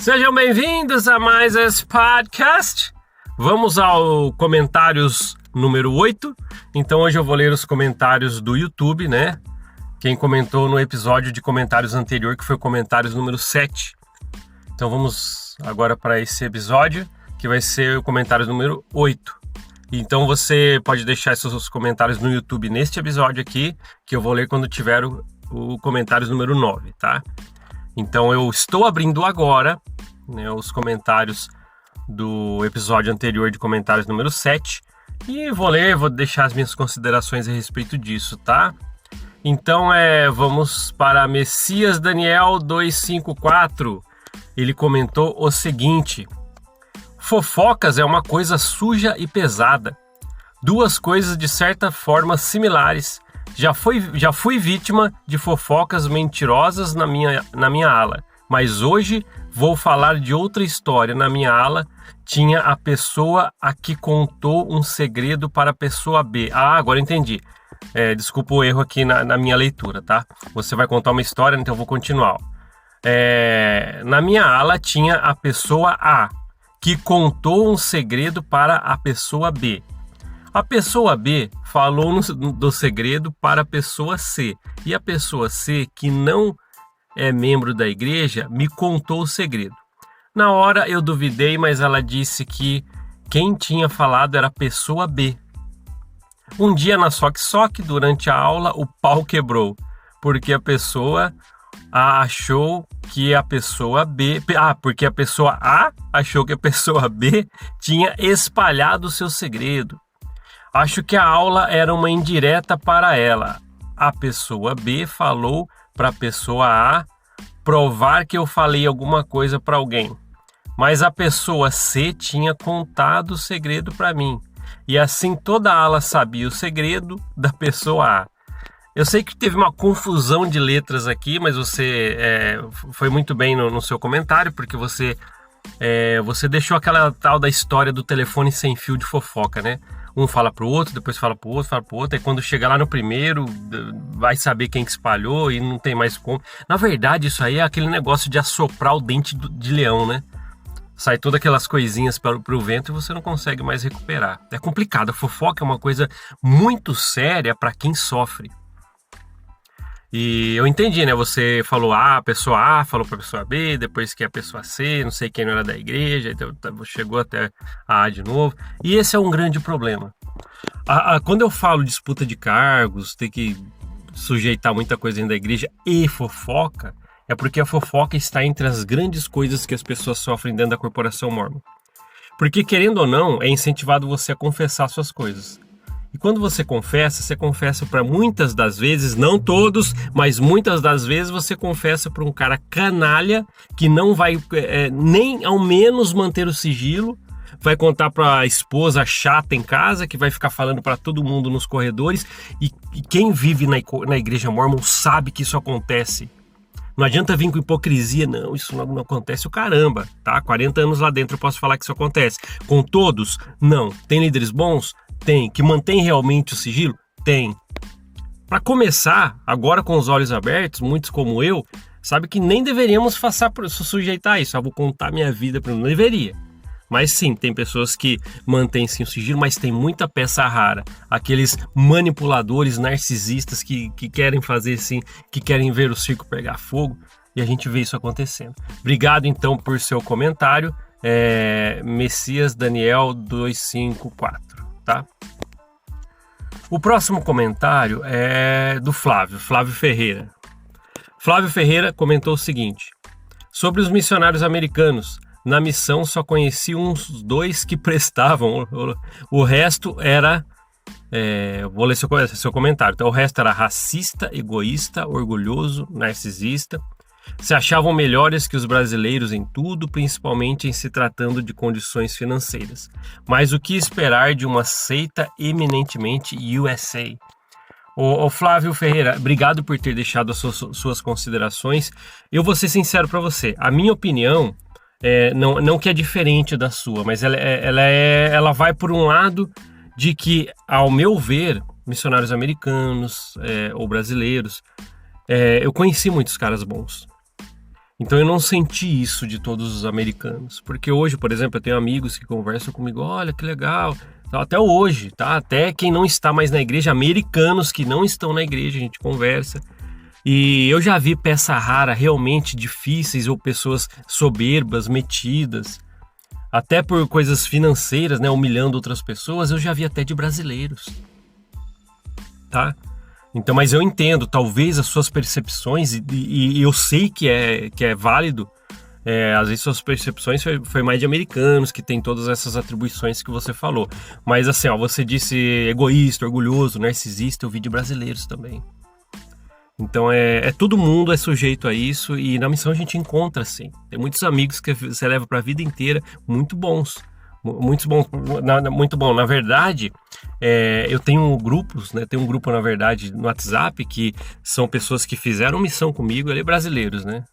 Sejam bem-vindos a mais esse podcast. Vamos ao comentários número 8. Então hoje eu vou ler os comentários do YouTube, né? Quem comentou no episódio de comentários anterior, que foi o comentários número 7. Então vamos agora para esse episódio, que vai ser o comentário número 8. Então você pode deixar seus comentários no YouTube neste episódio aqui, que eu vou ler quando tiver o comentários número 9, tá? Então eu estou abrindo agora, né, os comentários do episódio anterior de comentários número 7 e vou deixar as minhas considerações a respeito disso, tá? Então vamos para Messias Daniel 254. Ele comentou o seguinte: fofocas é uma coisa suja e pesada. Duas coisas de certa forma similares. Já fui vítima de fofocas mentirosas na minha ala, mas hoje vou falar de outra história. Na minha ala tinha a pessoa a que contou um segredo para a pessoa B. Ah, agora entendi. Desculpa o erro aqui na minha leitura, tá? Você vai contar uma história, então eu vou continuar. Na minha ala tinha a pessoa A, que contou um segredo para a pessoa B. A pessoa B falou do segredo para a pessoa C. E a pessoa C, que não é membro da igreja, me contou o segredo. Na hora eu duvidei, mas ela disse que quem tinha falado era a pessoa B. Um dia na Soque, durante a aula, o pau quebrou, porque a pessoa A achou que a pessoa B... porque a pessoa A achou que a pessoa B tinha espalhado o seu segredo. Acho que a aula era uma indireta para ela. A pessoa B falou para a pessoa A provar que eu falei alguma coisa para alguém. Mas a pessoa C tinha contado o segredo para mim. E assim toda a ala sabia o segredo da pessoa A. Eu sei que teve uma confusão de letras aqui, mas você foi muito bem no seu comentário, porque você deixou aquela tal da história do telefone sem fio de fofoca, né? Um fala pro outro, depois fala pro outro, e quando chegar lá no primeiro, vai saber quem que espalhou e não tem mais como. Na verdade, isso aí é aquele negócio de assoprar o dente de leão, né? Sai todas aquelas coisinhas pro vento e você não consegue mais recuperar. É complicado, a fofoca é uma coisa muito séria para quem sofre. E eu entendi, né? Você falou a pessoa A falou para a pessoa B, depois que a pessoa C, não sei quem não era da igreja, então chegou até a de novo. E esse é um grande problema. Quando eu falo disputa de cargos, ter que sujeitar muita coisa dentro da igreja e fofoca, é porque a fofoca está entre as grandes coisas que as pessoas sofrem dentro da corporação mórmon. Porque, querendo ou não, é incentivado você a confessar suas coisas. E quando você confessa para muitas das vezes, não todos, mas muitas das vezes você confessa para um cara canalha que não vai nem ao menos manter o sigilo, vai contar para a esposa chata em casa, que vai ficar falando para todo mundo nos corredores, e quem vive na igreja mórmon sabe que isso acontece. Não adianta vir com hipocrisia, não, isso não acontece o caramba, tá? 40 anos lá dentro eu posso falar que isso acontece. Com todos? Não. Tem líderes bons? Tem. Que mantém realmente o sigilo? Tem. Para começar, agora com os olhos abertos, muitos como eu, sabe que nem deveríamos sujeitar isso. Vou contar minha vida para não deveria. Mas sim, tem pessoas que mantêm sim o sigilo, mas tem muita peça rara. Aqueles manipuladores narcisistas que querem fazer assim, que querem ver o circo pegar fogo, e a gente vê isso acontecendo. Obrigado então por seu comentário, Messias Daniel 254. Tá? O próximo comentário é do Flávio Ferreira. Flávio Ferreira comentou o seguinte: sobre os missionários americanos, na missão só conheci uns 2 que prestavam, o resto era, vou ler seu comentário, então, o resto era racista, egoísta, orgulhoso, narcisista, se achavam melhores que os brasileiros em tudo, principalmente em se tratando de condições financeiras. Mas o que esperar de uma seita eminentemente USA? Ô Flávio Ferreira, obrigado por ter deixado as suas considerações. Eu vou ser sincero para você, a minha opinião, não que é diferente da sua, mas ela vai por um lado de que, ao meu ver, missionários americanos ou brasileiros, eu conheci muitos caras bons. Então eu não senti isso de todos os americanos, porque hoje, por exemplo, eu tenho amigos que conversam comigo, olha que legal, até hoje, tá? Até quem não está mais na igreja, americanos que não estão na igreja, a gente conversa. E eu já vi peça rara realmente difíceis ou pessoas soberbas, metidas, até por coisas financeiras, né, humilhando outras pessoas, eu já vi até de brasileiros, tá? Então, mas eu entendo, talvez as suas percepções, e eu sei que é válido, às vezes suas percepções foi mais de americanos, que tem todas essas atribuições que você falou. Mas assim, ó, você disse egoísta, orgulhoso, narcisista, eu vi de brasileiros também. Então todo mundo é sujeito a isso, e na missão a gente encontra assim. Tem muitos amigos que você leva para a vida inteira, muito bons. Muito bom, muito bom. Na verdade, eu tenho grupos, né? Tem um grupo, na verdade, no WhatsApp, que são pessoas que fizeram missão comigo, brasileiros, né?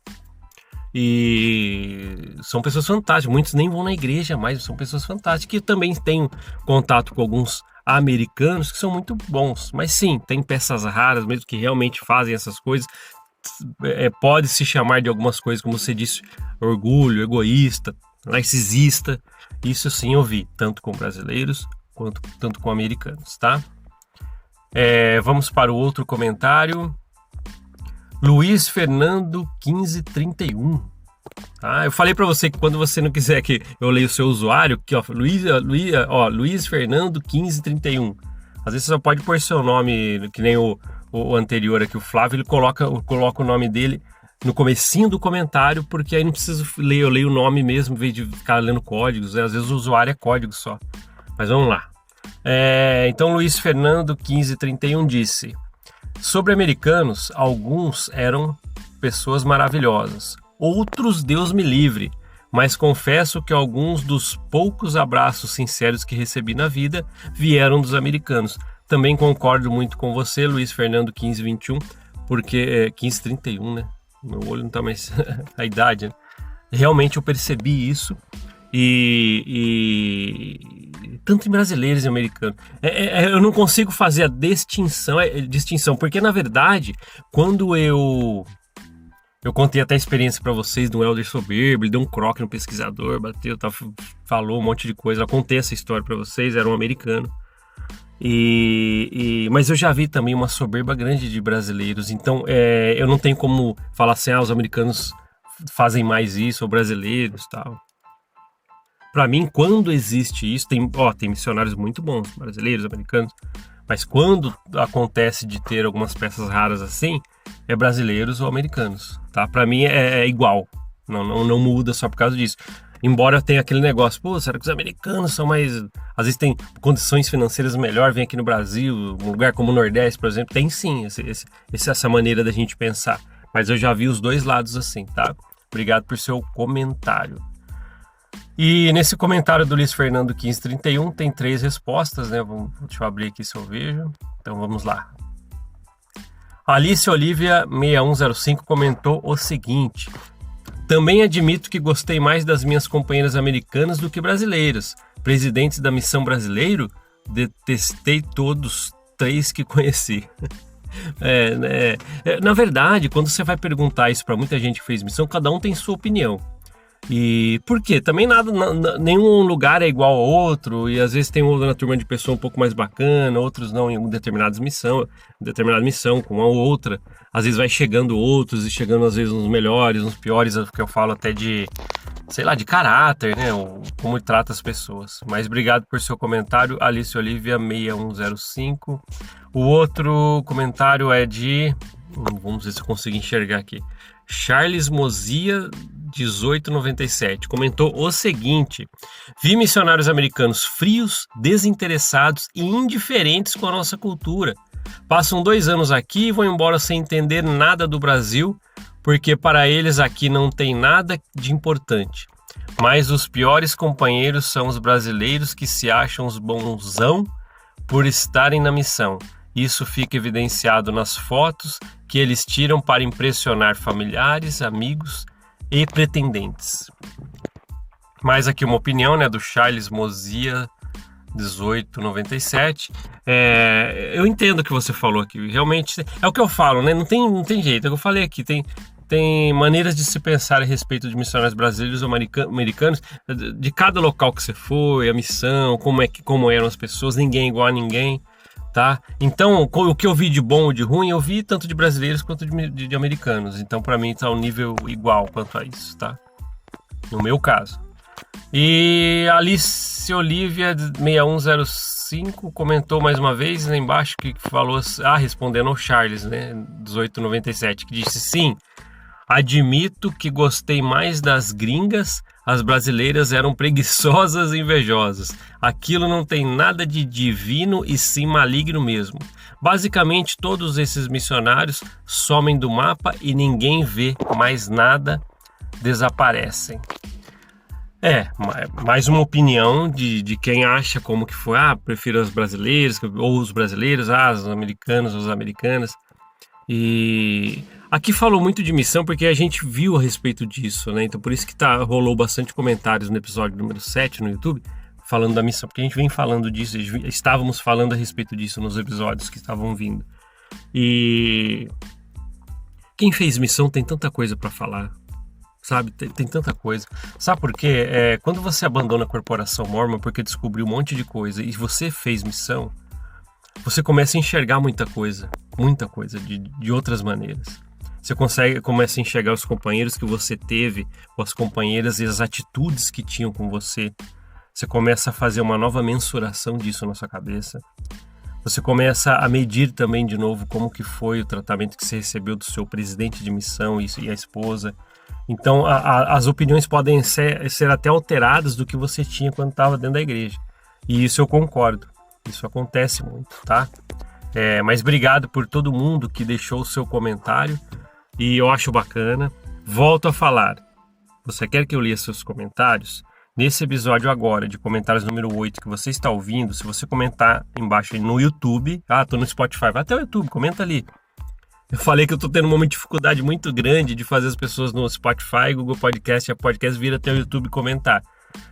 E são pessoas fantásticas. Muitos nem vão na igreja mais, são pessoas fantásticas. Que também tenho contato com alguns americanos que são muito bons. Mas sim, tem peças raras mesmo que realmente fazem essas coisas. Pode se chamar de algumas coisas, como você disse, orgulho, egoísta, narcisista. Isso sim eu vi, tanto com brasileiros quanto tanto com americanos, tá? Vamos para o outro comentário. Luiz Fernando 1531. Ah, eu falei para você que quando você não quiser que eu leia o seu usuário, aqui, ó, Luiz Fernando 1531. Às vezes você só pode pôr seu nome, que nem o anterior aqui, o Flávio, ele coloca o nome dele no comecinho do comentário, porque aí não preciso ler, eu leio o nome mesmo, em vez de ficar lendo códigos, né? Às vezes o usuário é código só. Mas vamos lá. Então Luiz Fernando 1531 disse: sobre americanos, alguns eram pessoas maravilhosas, outros Deus me livre, mas confesso que alguns dos poucos abraços sinceros que recebi na vida vieram dos americanos. Também concordo muito com você, Luiz Fernando 1521, porque 1531, né? Meu olho não tá mais a idade, né? Realmente eu percebi isso, e tanto em brasileiros e americanos. Eu não consigo fazer a distinção, porque na verdade, quando eu contei até a experiência para vocês do Elder soberbo, ele deu um croque no pesquisador, bateu, falou um monte de coisa. Eu contei essa história para vocês, era um americano. Mas eu já vi também uma soberba grande de brasileiros. Então eu não tenho como falar assim, os americanos fazem mais isso, ou brasileiros e tal. Para mim, quando existe isso, tem missionários muito bons, brasileiros, americanos, mas quando acontece de ter algumas peças raras assim, é brasileiros ou americanos, tá? Para mim é igual, não muda só por causa disso. Embora tenha aquele negócio, será que os americanos são mais... Às vezes tem condições financeiras melhores, vem aqui no Brasil, um lugar como o Nordeste, por exemplo, tem sim essa maneira da gente pensar. Mas eu já vi os dois lados assim, tá? Obrigado por seu comentário. E nesse comentário do Luiz Fernando 1531 tem 3 respostas, né? Deixa eu abrir aqui se eu vejo. Então vamos lá. Alice Olivia 6105 comentou o seguinte: também admito que gostei mais das minhas companheiras americanas do que brasileiras. Presidentes da missão brasileiro, detestei todos 3 que conheci. Na verdade, quando você vai perguntar isso para muita gente que fez missão, cada um tem sua opinião. E por quê? Também nenhum lugar é igual ao outro, e às vezes tem na turma de pessoa um pouco mais bacana, outros não, em determinada missão com uma ou outra. Às vezes vai chegando outros, e chegando às vezes uns melhores, uns piores, que eu falo até de, sei lá, de caráter, né? Ou como trata as pessoas. Mas obrigado por seu comentário, Alice Olivia 6105. O outro comentário é de... vamos ver se eu consigo enxergar aqui. Charles Mozia 1897 comentou o seguinte: vi missionários americanos frios, desinteressados e indiferentes com a nossa cultura. Passam 2 anos aqui e vão embora sem entender nada do Brasil, porque para eles aqui não tem nada de importante. Mas os piores companheiros são os brasileiros que se acham os bonzão por estarem na missão. Isso fica evidenciado nas fotos que eles tiram para impressionar familiares, amigos e pretendentes. Mais aqui uma opinião, né, do Charles Mozia 1897. Eu entendo o que você falou aqui. Realmente é o que eu falo, né? Não tem jeito. É o que eu falei aqui. tem maneiras de se pensar a respeito de missionários brasileiros ou americanos, de cada local que você foi, a missão, como eram as pessoas, ninguém igual a ninguém, tá? Então, o que eu vi de bom ou de ruim, eu vi tanto de brasileiros quanto de americanos. Então, para mim, tá um nível igual quanto a isso, tá? No meu caso. E Alice Olivia 6105 comentou mais uma vez lá embaixo, que falou, respondendo ao Charles, né, 1897, que disse: sim, admito que gostei mais das gringas, as brasileiras eram preguiçosas e invejosas. Aquilo não tem nada de divino e sim maligno mesmo. Basicamente, todos esses missionários somem do mapa e ninguém vê mais nada, desaparecem. Mais uma opinião de quem acha como que foi, prefiro os brasileiros, ou os brasileiros, os americanos, ou as americanas. E aqui falou muito de missão porque a gente viu a respeito disso, né? Então por isso que rolou bastante comentários no episódio número 7 no YouTube, falando da missão, porque a gente vem falando disso, estávamos falando a respeito disso nos episódios que estavam vindo. E quem fez missão tem tanta coisa para falar. Sabe, tem tanta coisa. Sabe por quê? Quando você abandona a corporação Mormon porque descobriu um monte de coisa e você fez missão, você começa a enxergar muita coisa de outras maneiras. Você começa a enxergar os companheiros que você teve, ou as companheiras e as atitudes que tinham com você. Você começa a fazer uma nova mensuração disso na sua cabeça. Você começa a medir também de novo como que foi o tratamento que você recebeu do seu presidente de missão e a esposa. Então, as opiniões podem ser até alteradas do que você tinha quando estava dentro da igreja. E isso eu concordo. Isso acontece muito, tá? Mas obrigado por todo mundo que deixou o seu comentário. E eu acho bacana. Volto a falar. Você quer que eu leia seus comentários? Nesse episódio agora, de comentários número 8, que você está ouvindo, se você comentar embaixo aí no YouTube... tô no Spotify. Vai até o YouTube, comenta ali. Eu falei que eu tô tendo uma dificuldade muito grande de fazer as pessoas no Spotify, Google Podcast e a Podcast vir até o YouTube comentar.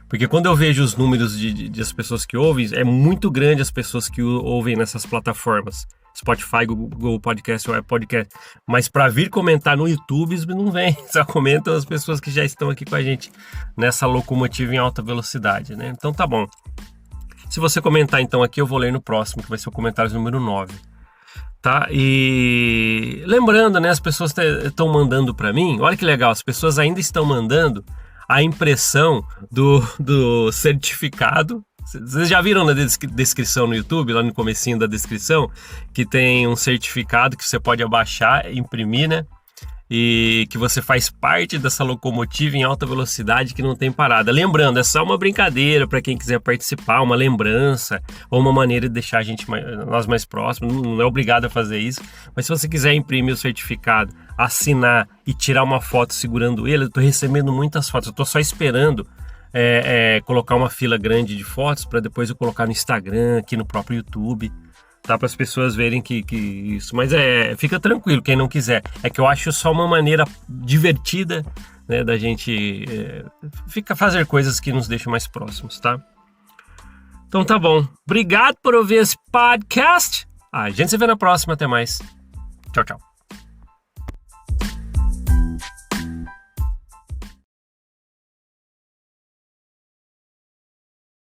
Porque quando eu vejo os números de as pessoas que ouvem, é muito grande as pessoas que ouvem nessas plataformas. Spotify, Google Podcast ou Apple Podcast. Mas para vir comentar no YouTube, não vem. Só comentam as pessoas que já estão aqui com a gente nessa locomotiva em alta velocidade, né? Então tá bom. Se você comentar então aqui, eu vou ler no próximo, que vai ser o comentário número 9. Tá? E lembrando, né, as pessoas estão mandando para mim, olha que legal, as pessoas ainda estão mandando a impressão do certificado. Vocês já viram na descrição no YouTube, lá no comecinho da descrição, que tem um certificado que você pode abaixar, imprimir, né? E que você faz parte dessa locomotiva em alta velocidade que não tem parada. Lembrando, é só uma brincadeira para quem quiser participar, uma lembrança ou uma maneira de deixar nós mais próximos. Não é obrigado a fazer isso, mas se você quiser imprimir o certificado, assinar e tirar uma foto segurando ele, eu estou recebendo muitas fotos, eu estou só esperando colocar uma fila grande de fotos para depois eu colocar no Instagram, aqui no próprio YouTube. Tá, para as pessoas verem que isso, mas fica tranquilo, quem não quiser, é que eu acho só uma maneira divertida, né, da gente fazer coisas que nos deixam mais próximos, tá? Então tá bom, obrigado por ouvir esse podcast, a gente se vê na próxima, até mais, tchau, tchau.